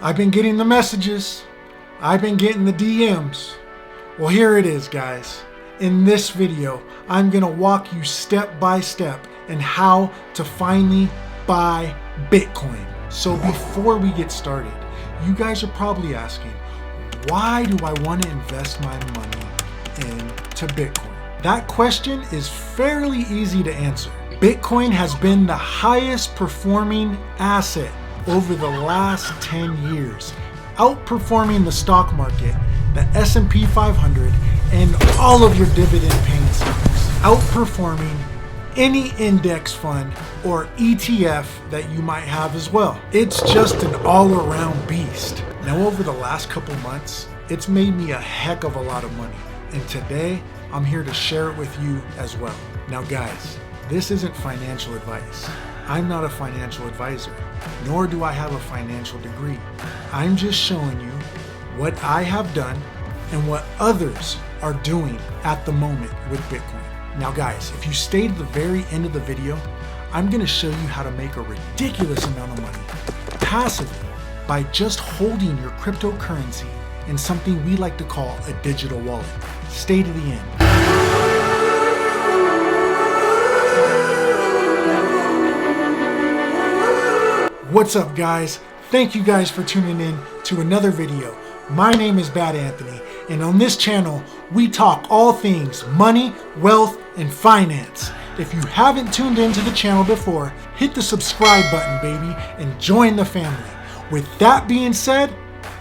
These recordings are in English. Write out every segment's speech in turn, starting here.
I've been getting the messages. I've been getting the DMs. Well, here it is, guys. In this video, I'm gonna walk you step by step in how to finally buy Bitcoin. So before we get started, you guys are probably asking, why do I want to invest my money into Bitcoin? That question is fairly easy to answer. Bitcoin has been the highest performing asset over the last 10 years, outperforming the stock market, the S&P 500, and all of your dividend paying stocks, outperforming any index fund or ETF that you might have as well. It's just an all-around beast. Now, over the last couple months, it's made me a heck of a lot of money, and today I'm here to share it with you as well. Now guys, this isn't financial advice. I'm not a financial advisor, nor do I have a financial degree. I'm just showing you what I have done and what others are doing at the moment with Bitcoin. Now guys, if you stay to the very end of the video, I'm gonna show you how to make a ridiculous amount of money passively by just holding your cryptocurrency in something we like to call a digital wallet. Stay to the end. What's up, guys? Thank you guys for tuning in to another video. My name is Bad Anthony, and on this channel, we talk all things money, wealth, and finance. If you haven't tuned into the channel before, hit the subscribe button, baby, and join the family. With that being said,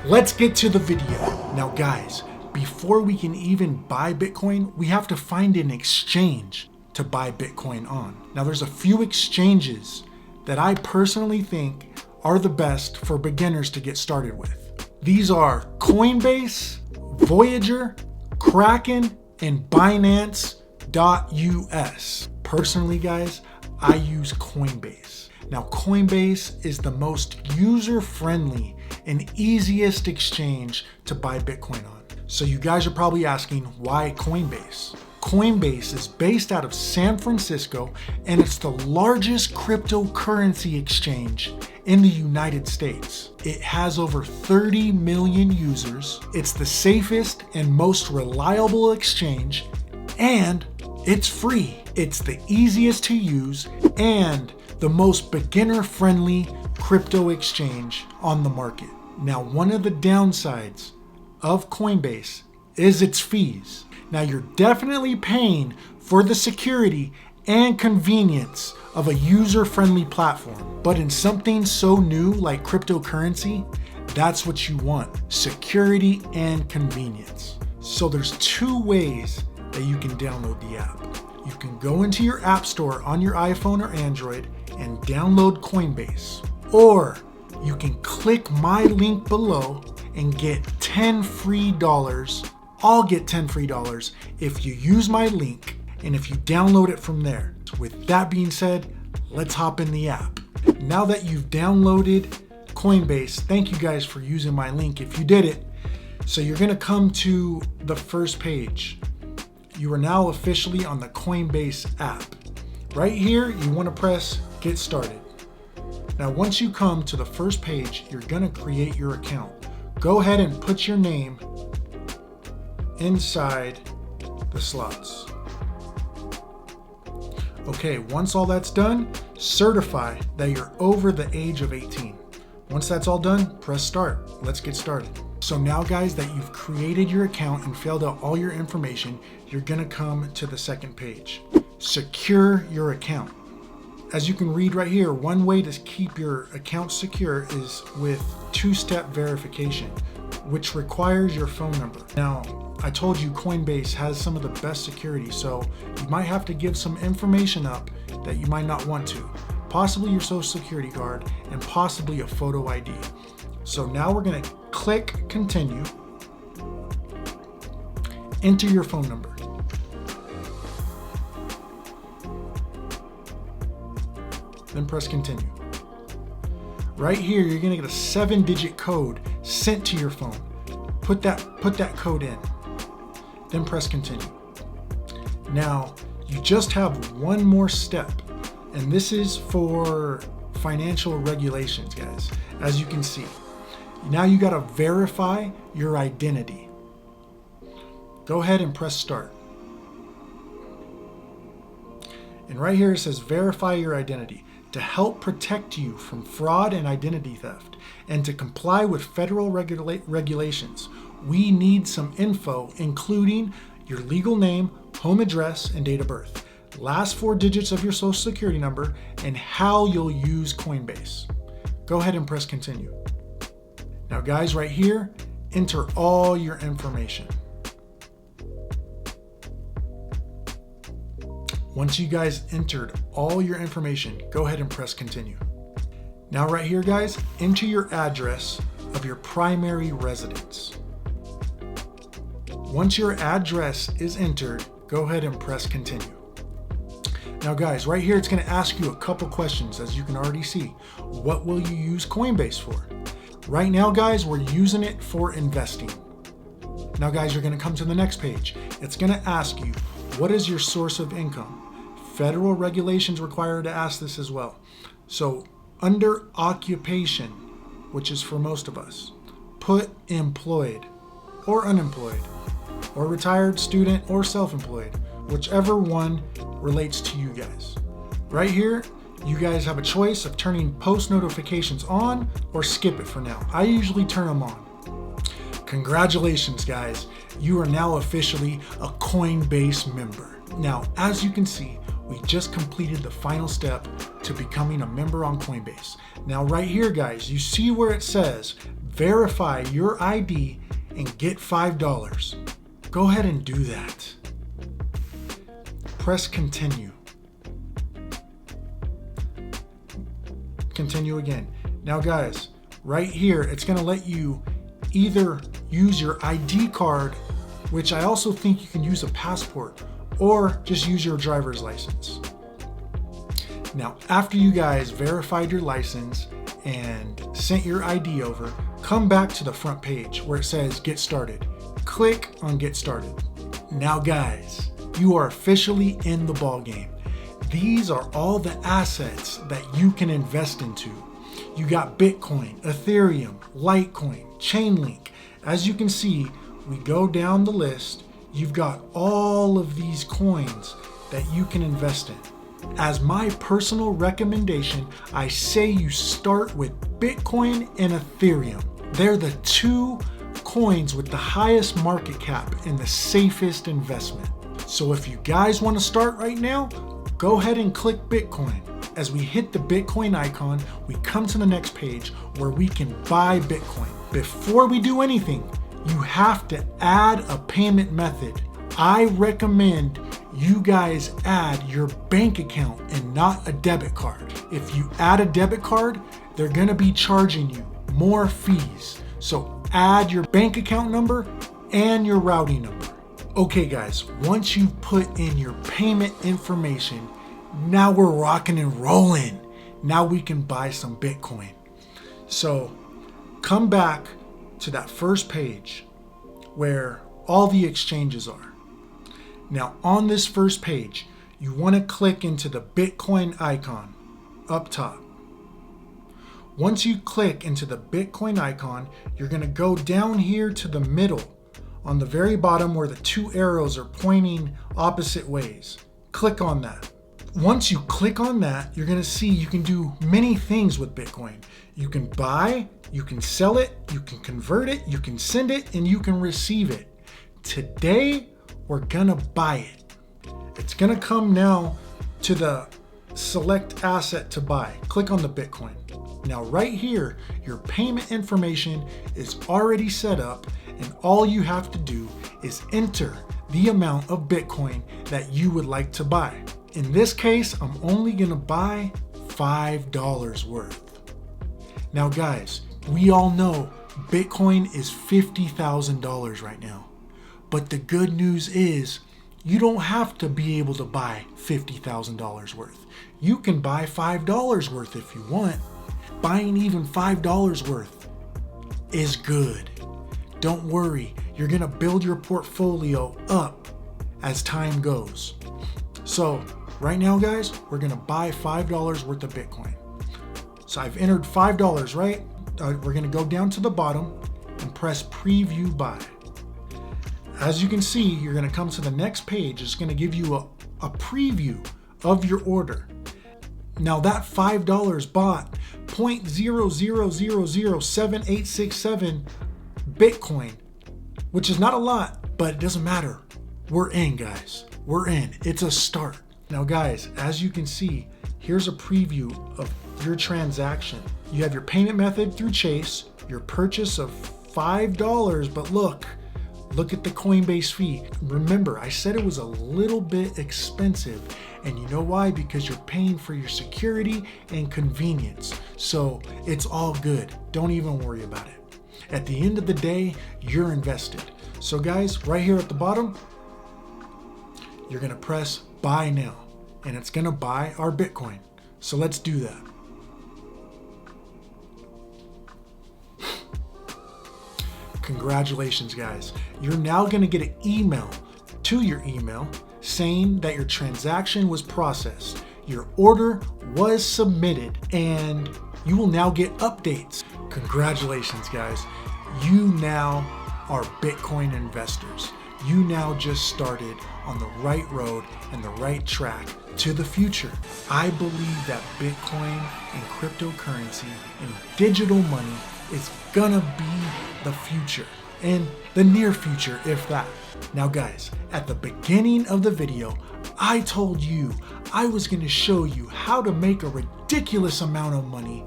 let's get to the video. Now guys, before we can even buy Bitcoin, we have to find an exchange to buy Bitcoin on. Now there's a few exchanges that I personally think are the best for beginners to get started with. These are Coinbase, Voyager, Kraken, and Binance.us. Personally, guys, I use Coinbase. Now, Coinbase is the most user-friendly and easiest exchange to buy Bitcoin on. So you guys are probably asking, why Coinbase? Coinbase is based out of San Francisco, and it's the largest cryptocurrency exchange in the United States. It has over 30 million users. It's the safest and most reliable exchange, and it's free. It's the easiest to use and the most beginner-friendly crypto exchange on the market. Now, one of the downsides of Coinbase is its fees. Now, you're definitely paying for the security and convenience of a user-friendly platform. But in something so new like cryptocurrency, that's what you want: security and convenience. So there's two ways that you can download the app. You can go into your app store on your iPhone or Android and download Coinbase. Or you can click my link below and get $10 free. I'll get $10 free if you use my link and if you download it from there. With that being said, let's hop in the app. Now that you've downloaded Coinbase, thank you guys for using my link if you did it. So you're gonna come to the first page. You are now officially on the Coinbase app. Right here, you wanna press Get Started. Now, once you come to the first page, you're gonna create your account. Go ahead and put your name inside the slots. Okay, once all that's done, certify that you're over the age of 18. Once that's all done, press start. Let's get started. So now guys, that you've created your account and filled out all your information, you're gonna come to the second page. Secure your account. As you can read right here, one way to keep your account secure is with two-step verification, which requires your phone number. Now, I told you Coinbase has some of the best security, so you might have to give some information up that you might not want to. Possibly your social security card and possibly a photo ID. So now we're gonna click continue, enter your phone number. Then press continue. Right here, you're gonna get a 7-digit code sent to your phone. Put that code in. Then press continue. Now, you just have one more step, and this is for financial regulations, guys. As you can see, Now you gotta verify your identity. Go ahead and press start. And right here it says verify your identity. To help protect you from fraud and identity theft, and to comply with federal regulations, we need some info, including your legal name, home address, and date of birth, last 4 digits of your social security number, and how you'll use Coinbase. Go ahead and press continue. Now guys, right here, enter all your information. Once you guys entered all your information, go ahead and press continue. Now right here guys, enter your address of your primary residence. Once your address is entered, go ahead and press continue. Now guys, right here it's going to ask you a couple questions. As you can already see, what will you use Coinbase for? Right now guys, we're using it for investing. Now guys, you're going to come to the next page. It's going to ask you, what is your source of income? Federal regulations require to ask this as well. So under occupation, which is for most of us, put employed or unemployed or retired, student, or self-employed, whichever one relates to you guys. Right here, you guys have a choice of turning post notifications on or skip it for now. I usually turn them on. Congratulations guys, you are now officially a Coinbase member. Now, as you can see, we just completed the final step to becoming a member on Coinbase. Now right here guys, you see where it says verify your ID and get $5. Go ahead and do that. Press continue. Continue again. Now guys, right here, it's gonna let you either use your ID card, which I also think you can use a passport, or just use your driver's license. Now, after you guys verified your license and sent your ID over, come back to the front page where it says get started. Click on get started. Now guys, you are officially in the ball game. These are all the assets that you can invest into. You got Bitcoin, Ethereum, Litecoin, Chainlink. As you can see, we go down the list. You've got all of these coins that you can invest in. As my personal recommendation, I say you start with Bitcoin and Ethereum. They're the 2 coins with the highest market cap and the safest investment. So if you guys want to start right now, go ahead and click Bitcoin. As we hit the Bitcoin icon, we come to the next page where we can buy Bitcoin. Before we do anything, you have to add a payment method. I recommend you guys add your bank account and not a debit card. If you add a debit card, they're gonna be charging you more fees. So add your bank account number and your routing number. Okay guys, once you've put in your payment information, now we're rocking and rolling. Now we can buy some Bitcoin. So come back to that first page where all the exchanges are. Now on this first page, you want to click into the Bitcoin icon up top. Once you click into the Bitcoin icon, you're going to go down here to the middle on the very bottom where the 2 arrows are pointing opposite ways. Click on that. Once you click on that, you're going to see you can do many things with Bitcoin. You can buy, you can sell it, you can convert it, you can send it, and you can receive it. Today, we're gonna buy it. It's gonna come now to the select asset to buy. Click on the Bitcoin. Now right here, your payment information is already set up, and all you have to do is enter the amount of Bitcoin that you would like to buy. In this case, I'm only gonna buy $5 worth. Now guys, we all know Bitcoin is $50,000 right now. But the good news is you don't have to be able to buy $50,000 worth. You can buy $5 worth if you want. Buying even $5 worth is good. Don't worry, you're gonna build your portfolio up as time goes. So right now guys, we're gonna buy $5 worth of Bitcoin. So I've entered $5, right? we're gonna go down to the bottom and press preview buy. As you can see, you're gonna come to the next page. It's gonna give you a preview of your order. Now that $5 bought 0.00007867 Bitcoin, which is not a lot, but it doesn't matter. We're in, guys. We're in. It's a start. Now, guys, as you can see, here's a preview of your transaction. You have your payment method through Chase, your purchase of $5, but look at the Coinbase fee. Remember, I said it was a little bit expensive, and you know why? Because you're paying for your security and convenience. So it's all good. Don't even worry about it. At the end of the day, you're invested. So guys, right here at the bottom, you're gonna press buy now, and it's gonna buy our Bitcoin. So let's do that. Congratulations, guys. You're now gonna get an email to your email saying that your transaction was processed, your order was submitted, and you will now get updates. Congratulations, guys. You now are Bitcoin investors. You now just started on the right road and the right track to the future. I believe that Bitcoin and cryptocurrency and digital money is gonna be the future, and the near future, if that. Now guys, at the beginning of the video, I told you I was gonna show you how to make a ridiculous amount of money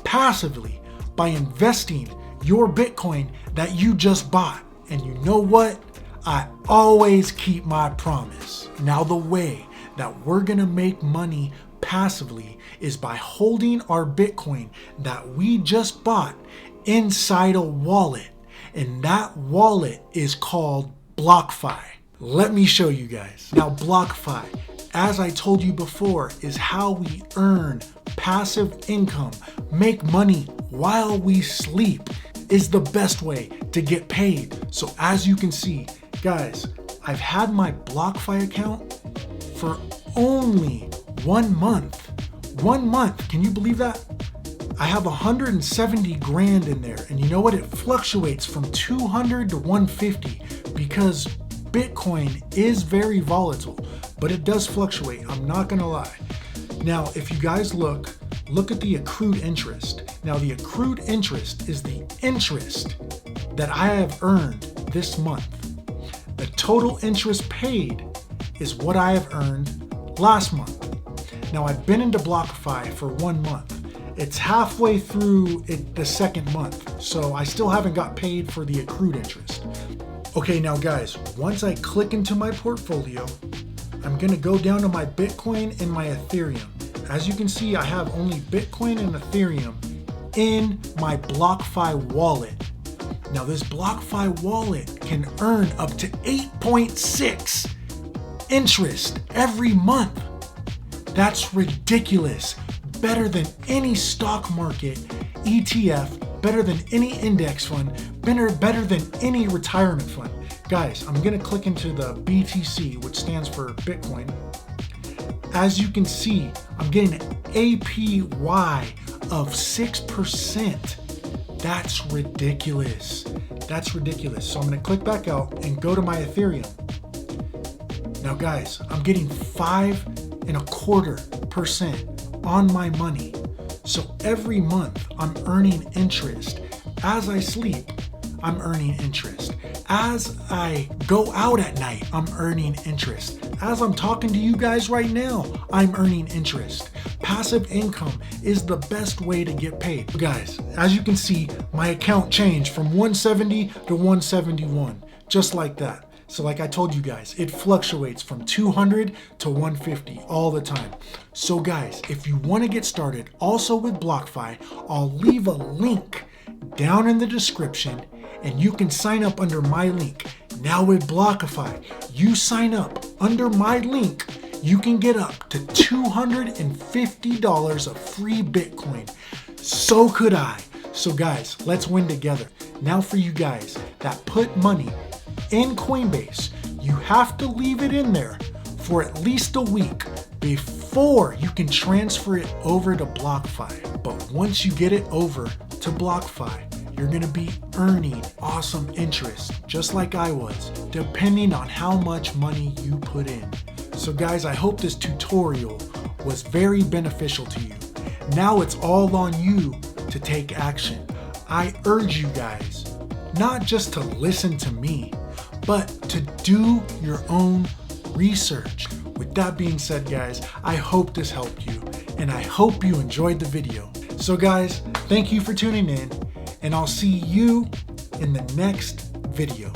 passively by investing your Bitcoin that you just bought. And you know what? I always keep my promise. Now the way that we're gonna make money passively is by holding our Bitcoin that we just bought inside a wallet, and that wallet is called BlockFi. Let me show you guys. Now BlockFi, as I told you before, is how we earn passive income, make money while we sleep, is the best way to get paid. So as you can see, guys, I've had my BlockFi account for only 1 month. 1 month, can you believe that? I have 170 grand in there, and you know what? It fluctuates from 200 to 150 because Bitcoin is very volatile, but it does fluctuate, I'm not gonna lie. Now, if you guys look at the accrued interest. Now, the accrued interest is the interest that I have earned this month. The total interest paid is what I have earned last month. Now, I've been into BlockFi for 1 month. It's halfway through the second month, so I still haven't got paid for the accrued interest. Okay, now guys, once I click into my portfolio, I'm gonna go down to my Bitcoin and my Ethereum. As you can see, I have only Bitcoin and Ethereum in my BlockFi wallet. Now this BlockFi wallet can earn up to 8.6 interest every month. That's ridiculous. Better than any stock market ETF, better than any index fund, better than any retirement fund. Guys, I'm gonna click into the BTC, which stands for Bitcoin. As you can see, I'm getting an APY of 6%. That's ridiculous. That's ridiculous. So I'm gonna click back out and go to my Ethereum. Now guys, I'm getting 5.25% on my money. So every month I'm earning interest. As I sleep, I'm earning interest. As I go out at night, I'm earning interest. As I'm talking to you guys right now, I'm earning interest. Passive income is the best way to get paid. Guys, as you can see, my account changed from 170 to 171, just like that. So like I told you guys, it fluctuates from 200 to 150 all the time. So guys, if you want to get started also with BlockFi, I'll leave a link down in the description and you can sign up under my link. Now with BlockFi, you sign up under my link, you can get up to $250 of free Bitcoin. So could I. So guys, let's win together. Now for you guys that put money in Coinbase, you have to leave it in there for at least a week before you can transfer it over to BlockFi. But once you get it over to BlockFi, you're gonna be earning awesome interest, just like I was, depending on how much money you put in. So guys, I hope this tutorial was very beneficial to you. Now it's all on you to take action. I urge you guys, not just to listen to me, but to do your own research. With that being said, guys, I hope this helped you, and I hope you enjoyed the video. So guys, thank you for tuning in, and I'll see you in the next video.